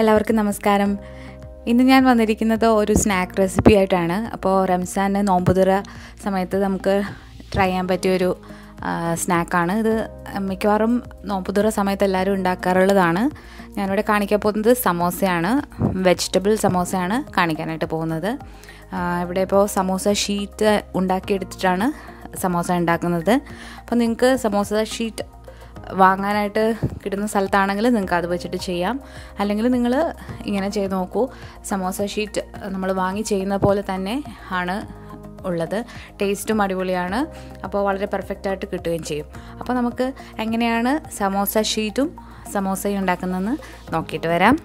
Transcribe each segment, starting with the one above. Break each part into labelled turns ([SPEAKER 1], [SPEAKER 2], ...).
[SPEAKER 1] എല്ലാവർക്കും നമസ്കാരം. ഇന്ന് ഞാൻ വന്നിരിക്കുന്നത് ഒരു സ്നാക്ക് റെസിപ്പി ആയിട്ടാണ്. അപ്പോൾ റംസാന് നോമ്പുതുറ സമയത്ത് നമുക്ക് ട്രൈ ചെയ്യാൻ പറ്റിയൊരു സ്നാക്കാണ് ഇത്. മിക്കവാറും നോമ്പുതുറ സമയത്ത് എല്ലാവരും ഉണ്ടാക്കാറുള്ളതാണ്. ഞാനിവിടെ കാണിക്കാൻ പോകുന്നത് സമോസയാണ്, വെജിറ്റബിൾ സമോസയാണ് കാണിക്കാനായിട്ട് പോകുന്നത്. ഇവിടെ ഇപ്പോൾ സമോസ ഷീറ്റ് ഉണ്ടാക്കിയെടുത്തിട്ടാണ് സമോസ ഉണ്ടാക്കുന്നത്. അപ്പോൾ നിങ്ങൾക്ക് സമോസ ഷീറ്റ് വാങ്ങാനായിട്ട് കിട്ടുന്ന സ്ഥലത്താണെങ്കിൽ നിങ്ങൾക്ക് അത് വെച്ചിട്ട് ചെയ്യാം. അല്ലെങ്കിൽ നിങ്ങൾ ഇങ്ങനെ ചെയ്ത് നോക്കൂ. സമോസ ഷീറ്റ് നമ്മൾ വാങ്ങി ചെയ്യുന്ന പോലെ തന്നെ ആണ് ഉള്ളത്. ടേസ്റ്റും അടിപൊളിയാണ്. അപ്പോൾ വളരെ പെർഫെക്റ്റായിട്ട് കിട്ടുകയും ചെയ്യും. അപ്പോൾ നമുക്ക് എങ്ങനെയാണ് സമോസ ഷീറ്റും സമോസയും ഉണ്ടാക്കുന്നതെന്ന് നോക്കിയിട്ട് വരാം.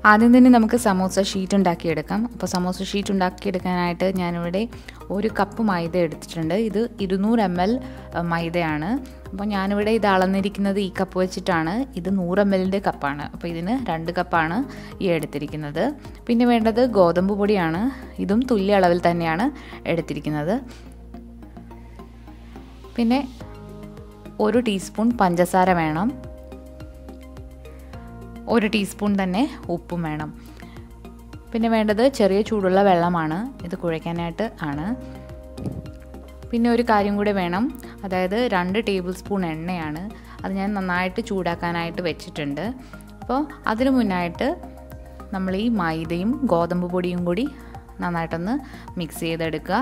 [SPEAKER 1] ആദ്യം തന്നെ നമുക്ക് സമോസ ഷീറ്റ് ഉണ്ടാക്കിയെടുക്കാം. അപ്പോൾ സമോസ ഷീറ്റ് ഉണ്ടാക്കിയെടുക്കാനായിട്ട് ഞാനിവിടെ 1 കപ്പ് മൈദ എടുത്തിട്ടുണ്ട്. ഇത് 200 ml മൈദയാണ്. അപ്പോൾ ഞാനിവിടെ ഇത് അളന്നിരിക്കുന്നത് ഈ കപ്പ് വെച്ചിട്ടാണ്. ഇത് 100 ml കപ്പാണ്. അപ്പോൾ ഇതിന് 2 കപ്പാണ് ഈ എടുത്തിരിക്കുന്നത്. പിന്നെ വേണ്ടത് ഗോതമ്പ് പൊടിയാണ്. ഇതും തുല്യ അളവിൽ തന്നെയാണ് എടുത്തിരിക്കുന്നത്. പിന്നെ 1 ടീസ്പൂൺ പഞ്ചസാര വേണം. 1 ടീസ്പൂൺ തന്നെ ഉപ്പും വേണം. പിന്നെ വേണ്ടത് ചെറിയ ചൂടുള്ള വെള്ളമാണ്. ഇത് കുഴയ്ക്കാനായിട്ട് ആണ്. പിന്നെ ഒരു കാര്യം കൂടെ വേണം, അതായത് 2 ടേബിൾ സ്പൂൺ എണ്ണയാണ്. അത് ഞാൻ നന്നായിട്ട് ചൂടാക്കാനായിട്ട് വെച്ചിട്ടുണ്ട്. അപ്പോൾ അതിനു മുന്നായിട്ട് നമ്മൾ ഈ മൈദയും ഗോതമ്പ് പൊടിയും കൂടി നന്നായിട്ടൊന്ന് മിക്സ് ചെയ്തെടുക്കുക.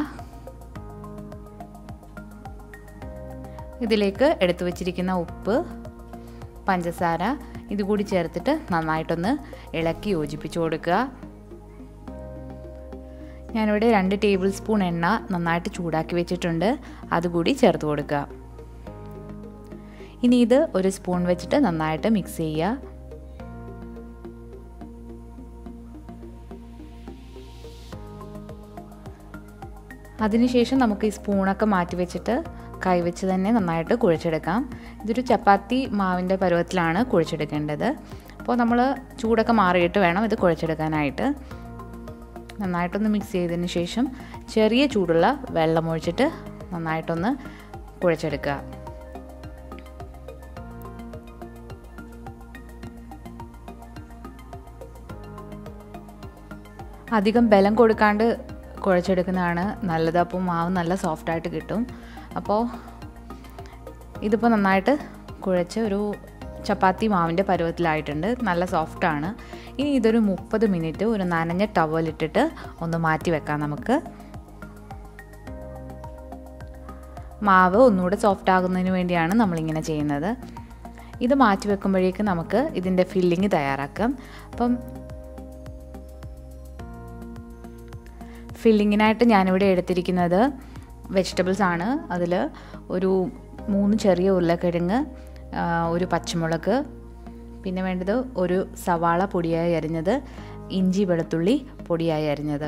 [SPEAKER 1] ഇതിലേക്ക് എടുത്തു വച്ചിരിക്കുന്ന ഉപ്പ്, പഞ്ചസാര ഇതുകൂടി ചേർത്തിട്ട് നന്നായിട്ടൊന്ന് ഇളക്കി യോജിപ്പിച്ച് കൊടുക്കുക. ഞാനിവിടെ 2 ടേബിൾ സ്പൂൺ എണ്ണ നന്നായിട്ട് ചൂടാക്കി വെച്ചിട്ടുണ്ട്. അതുകൂടി ചേർത്ത് കൊടുക്കുക. ഇനി ഇത് 1 സ്പൂൺ വെച്ചിട്ട് നന്നായിട്ട് മിക്സ് ചെയ്യുക. അതിനുശേഷം നമുക്ക് ഈ സ്പൂണൊക്കെ മാറ്റി വെച്ചിട്ട് കൈവച്ച് തന്നെ നന്നായിട്ട് കുഴച്ചെടുക്കാം. ഇതൊരു ചപ്പാത്തി മാവിൻ്റെ പരുവത്തിലാണ് കുഴച്ചെടുക്കേണ്ടത്. അപ്പോൾ നമ്മൾ ചൂടൊക്കെ മാറിയിട്ട് വേണം ഇത് കുഴച്ചെടുക്കാനായിട്ട്. നന്നായിട്ടൊന്ന് മിക്സ് ചെയ്തതിന് ശേഷം ചെറിയ ചൂടുള്ള വെള്ളം ഒഴിച്ചിട്ട് നന്നായിട്ടൊന്ന് കുഴച്ചെടുക്കുക. അധികം ബലം കൊടുക്കാണ്ട് കുഴച്ചെടുക്കുന്നതാണ് നല്ലത്. അപ്പോൾ മാവ് നല്ല സോഫ്റ്റായിട്ട് കിട്ടും. അപ്പോൾ ഇതിപ്പോൾ നന്നായിട്ട് കുഴച്ച് ഒരു ചപ്പാത്തി മാവിൻ്റെ പരുവത്തിലായിട്ടുണ്ട്. നല്ല സോഫ്റ്റാണ്. ഇനി ഇതൊരു 30 മിനിറ്റ് ഒരു നനഞ്ഞ ടവലിട്ടിട്ട് ഒന്ന് മാറ്റി വെക്കാം നമുക്ക്. മാവ് ഒന്നുകൂടെ സോഫ്റ്റ് ആകുന്നതിന് വേണ്ടിയാണ് നമ്മളിങ്ങനെ ചെയ്യുന്നത്. ഇത് മാറ്റി വെക്കുമ്പോഴേക്കും നമുക്ക് ഇതിൻ്റെ ഫില്ലിങ് തയ്യാറാക്കാം. അപ്പം ഫില്ലിങ്ങിനായിട്ട് ഞാനിവിടെ എടുത്തിരിക്കുന്നത് വെജിറ്റബിൾസ് ആണ്. അതിൽ ഒരു 3 ചെറിയ ഉരുളക്കിഴങ്ങ്, 1 പച്ചമുളക്, പിന്നെ വേണ്ടത് 1 സവാള പൊടിയായി അരിഞ്ഞത്, ഇഞ്ചി വെളുത്തുള്ളി പൊടിയായി അരിഞ്ഞത്.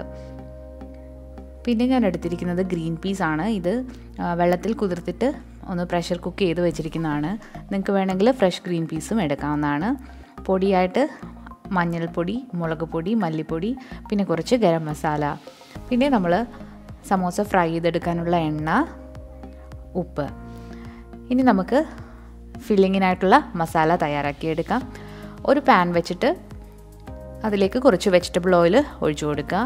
[SPEAKER 1] പിന്നെ ഞാൻ എടുത്തിരിക്കുന്നത് ഗ്രീൻ പീസ് ആണ്. ഇത് വെള്ളത്തിൽ കുതിർത്തിട്ട് ഒന്ന് പ്രഷർ കുക്ക് ചെയ്ത് വെച്ചിരിക്കുന്നതാണ്. നിങ്ങൾക്ക് വേണമെങ്കിൽ ഫ്രഷ് ഗ്രീൻ പീസും എടുക്കാവുന്നതാണ്. പൊടിയായിട്ട് മഞ്ഞൾപ്പൊടി, മുളക് പൊടി, മല്ലിപ്പൊടി, പിന്നെ കുറച്ച് ഗരം മസാല, പിന്നെ നമ്മൾ സമോസ ഫ്രൈ ചെയ്തെടുക്കാനുള്ള എണ്ണ, ഉപ്പ്. ഇനി നമുക്ക് ഫില്ലിങ്ങിനായിട്ടുള്ള മസാല തയ്യാറാക്കിയെടുക്കാം. ഒരു പാൻ വെച്ചിട്ട് അതിലേക്ക് കുറച്ച് വെജിറ്റബിൾ ഓയിൽ ഒഴിച്ചു കൊടുക്കുക.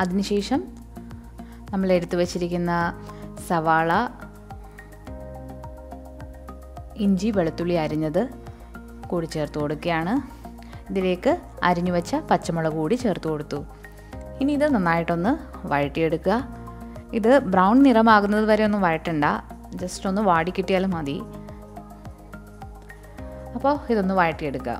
[SPEAKER 1] അതിനുശേഷം നമ്മൾ എടുത്തു വച്ചിരിക്കുന്ന സവാള, ഇഞ്ചി വെളുത്തുള്ളി അരിഞ്ഞത് കൂടി ചേർത്ത് കൊടുക്കുകയാണ്. ഇതിലേക്ക് അരിഞ്ഞു വെച്ച പച്ചമുളക് കൂടി ചേർത്ത് കൊടുത്തു. ഇനി ഇത് നന്നായിട്ടൊന്ന് വഴറ്റിയെടുക്കുക. ഇത് ബ്രൗൺ നിറമാകുന്നത് വരെ ഒന്നും വഴറ്റണ്ട, ജസ്റ്റ് ഒന്ന് വാടി കിട്ടിയാലും മതി. അപ്പോൾ ഇതൊന്ന് വഴറ്റിയെടുക്കുക.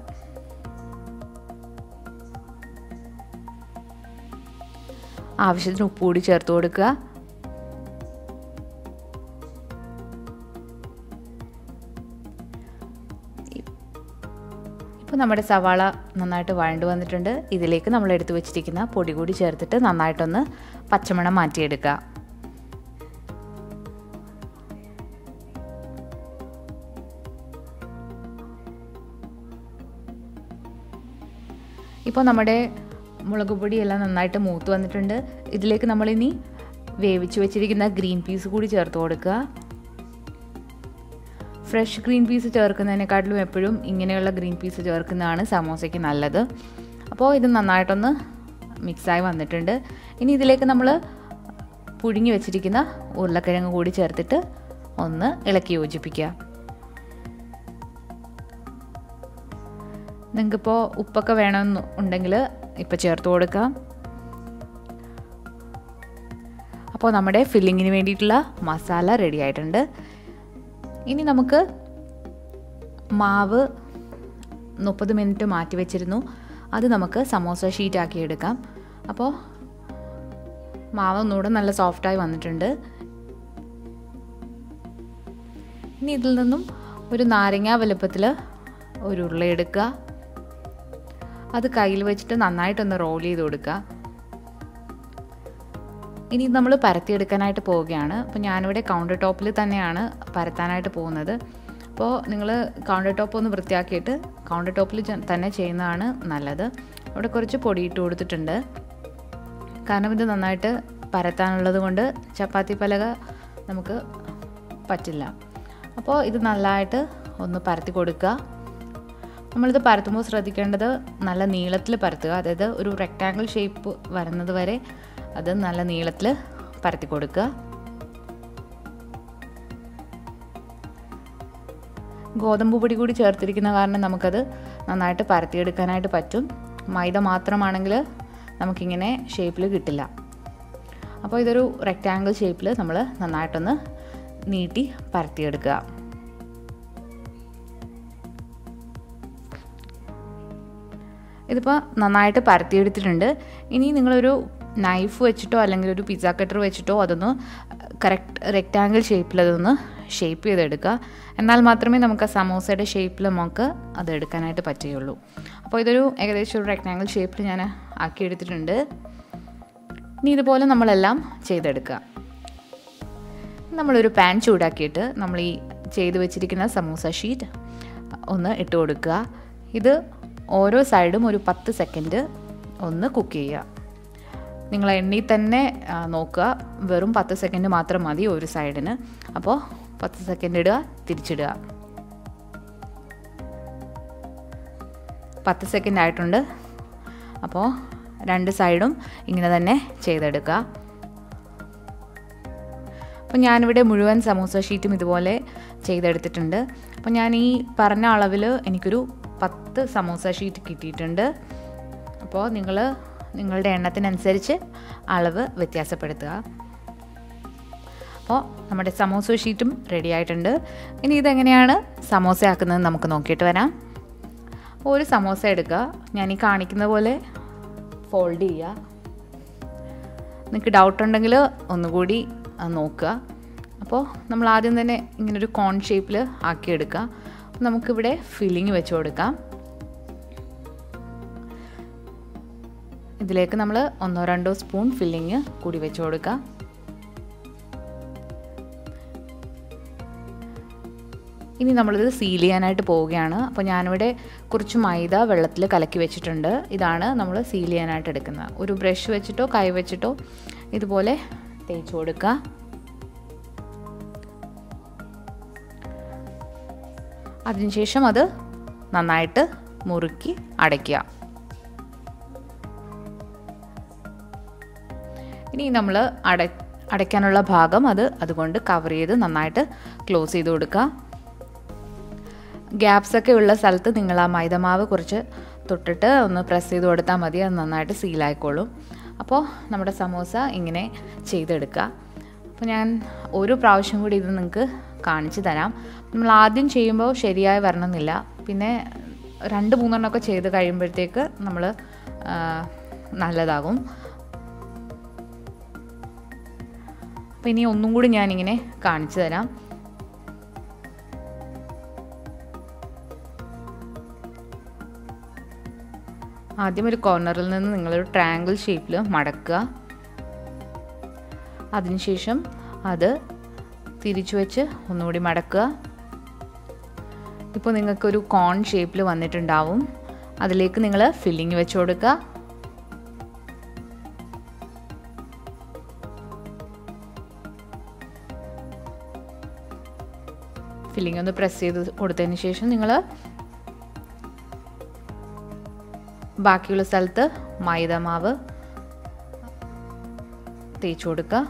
[SPEAKER 1] ആവശ്യത്തിന് ഉപ്പ് കൂടി ചേർത്ത് കൊടുക്കുക. ഇപ്പോൾ നമ്മുടെ സവാള നന്നായിട്ട് വഴണ്ട് വന്നിട്ടുണ്ട്. ഇതിലേക്ക് നമ്മൾ എടുത്തു വെച്ചിരിക്കുന്ന പൊടി കൂടി ചേർത്തിട്ട് നന്നായിട്ടൊന്ന് പച്ചമണം മാറ്റിയെടുക്കുക. ഇപ്പോൾ നമ്മുടെ മുളക് പൊടിയെല്ലാം നന്നായിട്ട് മൂത്ത് വന്നിട്ടുണ്ട്. ഇതിലേക്ക് നമ്മളിനി വേവിച്ച് വെച്ചിരിക്കുന്ന ഗ്രീൻ പീസ് കൂടി ചേർത്ത് കൊടുക്കുക. ഫ്രഷ് ഗ്രീൻ പീസ് ചേർക്കുന്നതിനെക്കാട്ടിലും എപ്പോഴും ഇങ്ങനെയുള്ള ഗ്രീൻ പീസ് ചേർക്കുന്നതാണ് സമോസയ്ക്ക് നല്ലത്. അപ്പോൾ ഇത് നന്നായിട്ടൊന്ന് മിക്സായി വന്നിട്ടുണ്ട്. ഇനി ഇതിലേക്ക് നമ്മൾ പുഴുങ്ങി വെച്ചിരിക്കുന്ന ഉരുളക്കിഴങ്ങ് കൂടി ചേർത്തിട്ട് ഒന്ന് ഇളക്കി യോജിപ്പിക്കുക. നിങ്ങൾക്കിപ്പോൾ ഉപ്പൊക്കെ വേണമെന്നുണ്ടെങ്കിൽ ഇപ്പോൾ ചേർത്ത് കൊടുക്കാം. അപ്പോൾ നമ്മുടെ ഫില്ലിങ്ങിന് വേണ്ടിയിട്ടുള്ള മസാല റെഡി ആയിട്ടുണ്ട്. ഇനി നമുക്ക് മാവ് 30 മിനിറ്റ് മാറ്റി വെച്ചിരുന്നു, അത് നമുക്ക് സമോസ ഷീറ്റ് ആക്കി എടുക്കാം. അപ്പോൾ മാവ് ഒന്നുകൂടെ നല്ല സോഫ്റ്റായി വന്നിട്ടുണ്ട്. ഇനി ഇതിൽ നിന്നും ഒരു നാരങ്ങ വലുപ്പത്തിൽ ഒരു ഉരുള എടുക്കുക. അത് കയ്യിൽ വെച്ചിട്ട് നന്നായിട്ടൊന്ന് റോൾ ചെയ്ത് കൊടുക്കുക. ഇനി നമ്മൾ പരത്തിയെടുക്കാനായിട്ട് പോവുകയാണ്. അപ്പോൾ ഞാനിവിടെ കൗണ്ടർ ടോപ്പിൽ തന്നെയാണ് പരത്താനായിട്ട് പോകുന്നത്. അപ്പോൾ നിങ്ങൾ കൗണ്ടർ ടോപ്പ് ഒന്ന് വൃത്തിയാക്കിയിട്ട് കൗണ്ടർ ടോപ്പിൽ തന്നെ ചെയ്യുന്നതാണ് നല്ലത്. അവിടെ കുറച്ച് പൊടി ഇട്ട് കൊടുത്തിട്ടുണ്ട്, കാരണം ഇത് നന്നായിട്ട് പരത്താനുള്ളത് കൊണ്ട് ചപ്പാത്തി പലക നമുക്ക് പറ്റില്ല. അപ്പോൾ ഇത് നല്ലതായിട്ട് ഒന്ന് പരത്തി കൊടുക്കുക. നമ്മളിത് പരത്തുമ്പോൾ ശ്രദ്ധിക്കേണ്ടത് നല്ല നീളത്തിൽ പരത്തുക, അതായത് ഒരു റെക്റ്റാങ്കിൾ ഷേപ്പ് വരുന്നത് വരെ അത് നല്ല നീളത്തിൽ പരത്തി കൊടുക്കുക. ഗോതമ്പ് പൊടി കൂടി ചേർത്തിരിക്കുന്ന കാരണം നമുക്കത് നന്നായിട്ട് പരത്തിയെടുക്കാനായിട്ട് പറ്റും. മൈദ മാത്രമാണെങ്കിൽ നമുക്കിങ്ങനെ ഷേപ്പിൽ കിട്ടില്ല. അപ്പോൾ ഇതൊരു റെക്റ്റാങ്കിൾ ഷേപ്പിൽ നമ്മൾ നന്നായിട്ടൊന്ന് നീട്ടി പരത്തിയെടുക്കുക. ഇതിപ്പോൾ നന്നായിട്ട് പരത്തിയെടുത്തിട്ടുണ്ട്. ഇനി നിങ്ങളൊരു നൈഫ് വെച്ചിട്ടോ അല്ലെങ്കിൽ ഒരു പിസ്സ കട്ടർ വെച്ചിട്ടോ അതൊന്ന് കറക്റ്റ് റെക്റ്റാങ്കിൾ ഷേപ്പിൽ അതൊന്ന് ഷേപ്പ് ചെയ്തെടുക്കുക. എന്നാൽ മാത്രമേ നമുക്ക് ആ സമോസയുടെ ഷേപ്പിൽ നമുക്ക് അത് എടുക്കാനായിട്ട് പറ്റുകയുള്ളൂ. അപ്പോൾ ഇതൊരു ഏകദേശം ഒരു റെക്റ്റാങ്കിൾ ഷേപ്പിൽ ഞാൻ ആക്കിയെടുത്തിട്ടുണ്ട്. ഇനി ഇതുപോലെ നമ്മളെല്ലാം ചെയ്തെടുക്കുക. നമ്മളൊരു പാൻ ചൂടാക്കിയിട്ട് നമ്മൾ ഈ ചെയ്ത് വെച്ചിരിക്കുന്ന സമോസ ഷീറ്റ് ഒന്ന് ഇട്ട് കൊടുക്കുക. ഇത് ഓരോ സൈഡും ഒരു 10 സെക്കൻഡ് ഒന്ന് കുക്ക് ചെയ്യുക. നിങ്ങൾ എണ്ണയിൽ തന്നെ നോക്കുക, വെറും 10 സെക്കൻഡ് മാത്രം മതി ഒരു സൈഡിന്. അപ്പോൾ 10 സെക്കൻഡ് ഇടുക, തിരിച്ചിടുക. 10 സെക്കൻഡ് ആയിട്ടുണ്ട്. അപ്പോൾ 2 സൈഡും ഇങ്ങനെ തന്നെ ചെയ്തെടുക്കുക. അപ്പോൾ ഞാനിവിടെ മുഴുവൻ സമോസ ഷീറ്റും ഇതുപോലെ ചെയ്തെടുത്തിട്ടുണ്ട്. അപ്പോൾ ഞാൻ ഈ പറഞ്ഞ അളവിൽ എനിക്കൊരു 10 സമോസ ഷീറ്റ് കിട്ടിയിട്ടുണ്ട്. അപ്പോൾ നിങ്ങളുടെ എണ്ണത്തിനനുസരിച്ച് അളവ് വ്യത്യാസപ്പെടുത്തുക. അപ്പോൾ നമ്മുടെ സമോസ ഷീറ്റും റെഡി ആയിട്ടുണ്ട്. ഇനി ഇതെങ്ങനെയാണ് സമോസ ആക്കുന്നത് നമുക്ക് നോക്കിയിട്ട് വരാം. ഒരു സമോസ എടുക്കുക, ഞാൻ ഈ കാണിക്കുന്ന പോലെ ഫോൾഡ് ചെയ്യുക. നിങ്ങൾക്ക് ഡൗട്ട് ഉണ്ടെങ്കിൽ ഒന്നുകൂടി നോക്കുക. അപ്പോൾ നമ്മൾ ആദ്യം തന്നെ ഇങ്ങനൊരു കോൺ ഷേപ്പിൽ ആക്കിയെടുക്കുക. നമുക്കിവിടെ ഫില്ലിങ് വെച്ച് കൊടുക്കാം. ഇതിലേക്ക് നമ്മൾ 1-2 സ്പൂൺ ഫില്ലിങ് കൂടി വെച്ച് കൊടുക്കുക. ഇനി നമ്മളിത് സീൽ ചെയ്യാനായിട്ട് പോവുകയാണ്. അപ്പോൾ ഞാനിവിടെ കുറച്ച് മൈദ വെള്ളത്തിൽ കലക്കി വെച്ചിട്ടുണ്ട്. ഇതാണ് നമ്മൾ സീൽ ചെയ്യാനായിട്ട് എടുക്കുന്നത്. ഒരു ബ്രഷ് വെച്ചിട്ടോ കൈ വെച്ചിട്ടോ ഇതുപോലെ തേച്ച് കൊടുക്കുക. അതിനുശേഷം അത് നന്നായിട്ട് മുറുക്കി അടയ്ക്കുക. ഇനി നമ്മൾ അടയ്ക്കാനുള്ള ഭാഗം അതുകൊണ്ട് കവർ ചെയ്ത് നന്നായിട്ട് ക്ലോസ് ചെയ്ത് കൊടുക്കുക. ഗ്യാപ്സൊക്കെ ഉള്ള സ്ഥലത്ത് നിങ്ങൾ ആ മൈദമാവ് കുറച്ച് തൊട്ടിട്ട് ഒന്ന് പ്രസ് ചെയ്ത് കൊടുത്താൽ മതി, അത് നന്നായിട്ട് സീലായിക്കോളും. അപ്പോൾ നമ്മുടെ സമോസ ഇങ്ങനെ ചെയ്തെടുക്കുക. അപ്പോൾ ഞാൻ ഒരു പ്രാവശ്യം കൂടി ഇത് നിങ്ങൾക്ക് കാണിച്ചു തരാം. നമ്മൾ ആദ്യം ചെയ്യുമ്പോൾ ശരിയായി വരണമെന്നില്ല, പിന്നെ 2-3 ചെയ്ത് കഴിയുമ്പോഴത്തേക്ക് നമ്മൾ നല്ലതാകും. അപ്പോൾ ഇനി ഒന്നും കൂടി ഞാനിങ്ങനെ കാണിച്ചു തരാം. ആദ്യം ഒരു കോർണറിൽ നിന്ന് നിങ്ങളൊരു ട്രയാങ്കിൾ ഷേപ്പിൽ മടക്കുക. അതിനുശേഷം അത് തിരിച്ചു വെച്ച് ഒന്നുകൂടി മടക്കുക. ഇപ്പോൾ നിങ്ങൾക്കൊരു കോൺ ഷേപ്പിൽ വന്നിട്ടുണ്ടാവും. അതിലേക്ക് നിങ്ങൾ ഫില്ലിങ് വെച്ച് കൊടുക്കുക. ഫില്ലിംഗ് ഒന്ന് പ്രസ് ചെയ്ത് കൊടുത്തതിന് ശേഷം നിങ്ങൾ ബാക്കിയുള്ള സ്ഥലത്ത് മൈദമാവ് തേച്ച് കൊടുക്കുക.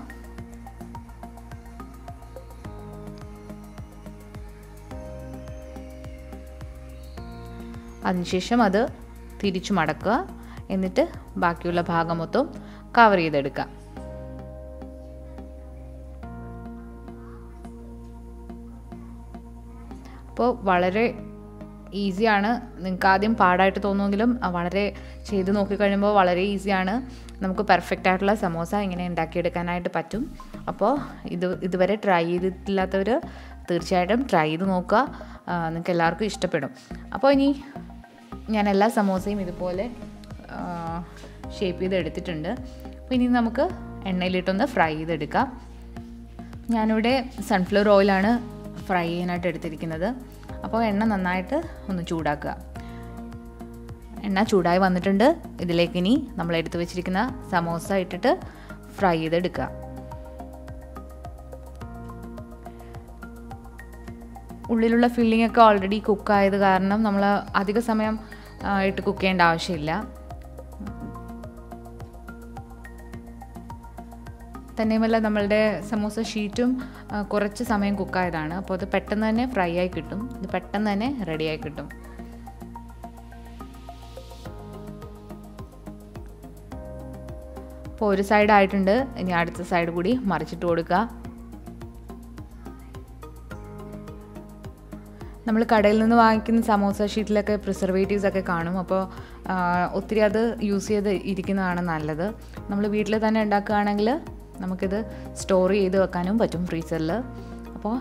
[SPEAKER 1] അതിനുശേഷം അത് തിരിച്ചു മടക്കുക. എന്നിട്ട് ബാക്കിയുള്ള ഭാഗം മൊത്തം കവർ ചെയ്തെടുക്കുക. അപ്പോൾ വളരെ ഈസിയാണ്. നിങ്ങൾക്ക് ആദ്യം പാടായിട്ട് തോന്നുമെങ്കിലും വളരെ ചെയ്ത് നോക്കിക്കഴിയുമ്പോൾ വളരെ ഈസിയാണ്. നമുക്ക് പെർഫെക്റ്റ് ആയിട്ടുള്ള സമോസ ഇങ്ങനെ ഉണ്ടാക്കിയെടുക്കാനായിട്ട് പറ്റും. അപ്പോൾ ഇതുവരെ ട്രൈ ചെയ്തിട്ടില്ലാത്തവർ തീർച്ചയായിട്ടും ട്രൈ ചെയ്ത് നോക്കുക. നിങ്ങൾക്ക് എല്ലാവർക്കും ഇഷ്ടപ്പെടും. അപ്പോൾ ഇനി ഞാൻ എല്ലാ സമോസയും ഇതുപോലെ ഷേപ്പ് ചെയ്ത് എടുത്തിട്ടുണ്ട്. അപ്പോൾ ഇനി നമുക്ക് എണ്ണയിലിട്ടൊന്ന് ഫ്രൈ ചെയ്തെടുക്കാം. ഞാനിവിടെ സൺഫ്ലവർ ഓയിലാണ് ഫ്രൈ ചെയ്യാനായിട്ട് എടുത്തിരിക്കുന്നത്. അപ്പോൾ എണ്ണ നന്നായിട്ട് ഒന്ന് ചൂടാക്കുക. എണ്ണ ചൂടായി വന്നിട്ടുണ്ട്. ഇതിലേക്ക് ഇനി നമ്മൾ എടുത്തു വെച്ചിരിക്കുന്ന സമോസ ഇട്ടിട്ട് ഫ്രൈ ചെയ്തെടുക്കുക. ഉള്ളിലുള്ള ഫില്ലിംഗ് ഒക്കെ ഓൾറെഡി കുക്കായത് കാരണം നമ്മൾ അധിക സമയം ഇട്ട് കുക്ക് ചെയ്യേണ്ട ആവശ്യമില്ല. തന്നെയുമല്ല നമ്മളുടെ സമോസ ഷീറ്റും കുറച്ച് സമയം കുക്കായതാണ്. അപ്പോൾ അത് പെട്ടെന്ന് തന്നെ ഫ്രൈ ആയി കിട്ടും. ഇത് പെട്ടെന്ന് തന്നെ റെഡിയായി കിട്ടും. അപ്പോൾ ഒരു സൈഡ് ആയിട്ടുണ്ട്. ഇനി അടുത്ത സൈഡ് കൂടി മറിച്ചിട്ട് കൊടുക്കുക. നമ്മൾ കടയിൽ നിന്ന് വാങ്ങിക്കുന്ന സമോസ ഷീറ്റിലൊക്കെ പ്രിസർവേറ്റീവ്സ് ഒക്കെ കാണും. അപ്പോൾ ഒത്തിരി അത് യൂസ് ചെയ്ത് ഇരിക്കുന്നതാണ് നല്ലത്. നമ്മൾ വീട്ടിൽ തന്നെ ഉണ്ടാക്കുകയാണെങ്കിൽ നമുക്കിത് സ്റ്റോർ ചെയ്ത് വെക്കാനും പറ്റും ഫ്രീസറിൽ. അപ്പോൾ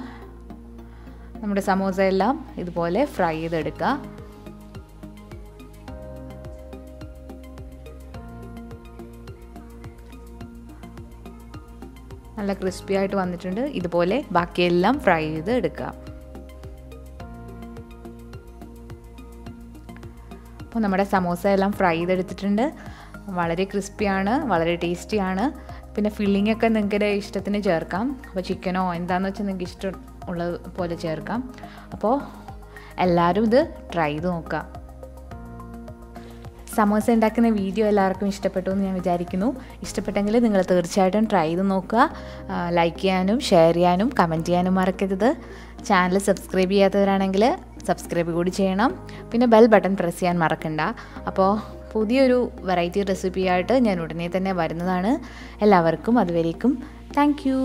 [SPEAKER 1] നമ്മുടെ സമോസ എല്ലാം ഇതുപോലെ ഫ്രൈ ചെയ്തെടുക്കുക. നല്ല ക്രിസ്പി ആയിട്ട് വന്നിട്ടുണ്ട്. ഇതുപോലെ ബാക്കിയെല്ലാം ഫ്രൈ ചെയ്ത് എടുക്കുക. അപ്പോൾ നമ്മുടെ സമോസ എല്ലാം ഫ്രൈ ചെയ്തെടുത്തിട്ടുണ്ട്. വളരെ ക്രിസ്പിയാണ്, വളരെ ടേസ്റ്റിയാണ്. പിന്നെ ഫില്ലിംഗ് ഒക്കെ നിങ്ങളുടെ ഇഷ്ടത്തിന് ചേർക്കാം. അപ്പോൾ ചിക്കനോ എന്താണെന്ന് വെച്ചാൽ നിങ്ങൾക്ക് ഇഷ്ടമുള്ള പോലെ ചേർക്കാം. അപ്പോൾ എല്ലാവരും ഇത് ട്രൈ ചെയ്ത് നോക്കുക. സമോസ ഉണ്ടാക്കുന്ന വീഡിയോ എല്ലാവർക്കും ഇഷ്ടപ്പെട്ടു എന്ന് ഞാൻ വിചാരിക്കുന്നു. ഇഷ്ടപ്പെട്ടെങ്കിൽ നിങ്ങൾ തീർച്ചയായിട്ടും ട്രൈ ചെയ്ത് നോക്കുക. ലൈക്ക് ചെയ്യാനും ഷെയർ ചെയ്യാനും കമൻറ്റ് ചെയ്യാനും മറക്കരുത്. ചാനൽ സബ്സ്ക്രൈബ് ചെയ്യാത്തവരാണെങ്കിൽ സബ്സ്ക്രൈബ് കൂടി ചെയ്യണം. പിന്നെ ബെൽ ബട്ടൺ പ്രസ് ചെയ്യാൻ മറക്കണ്ട. അപ്പോൾ പുതിയൊരു വെറൈറ്റി റെസിപ്പിയായിട്ട് ഞാൻ ഉടനെ തന്നെ വരുന്നതാണ്. എല്ലാവർക്കും അതുവരേക്കും താങ്ക് യു.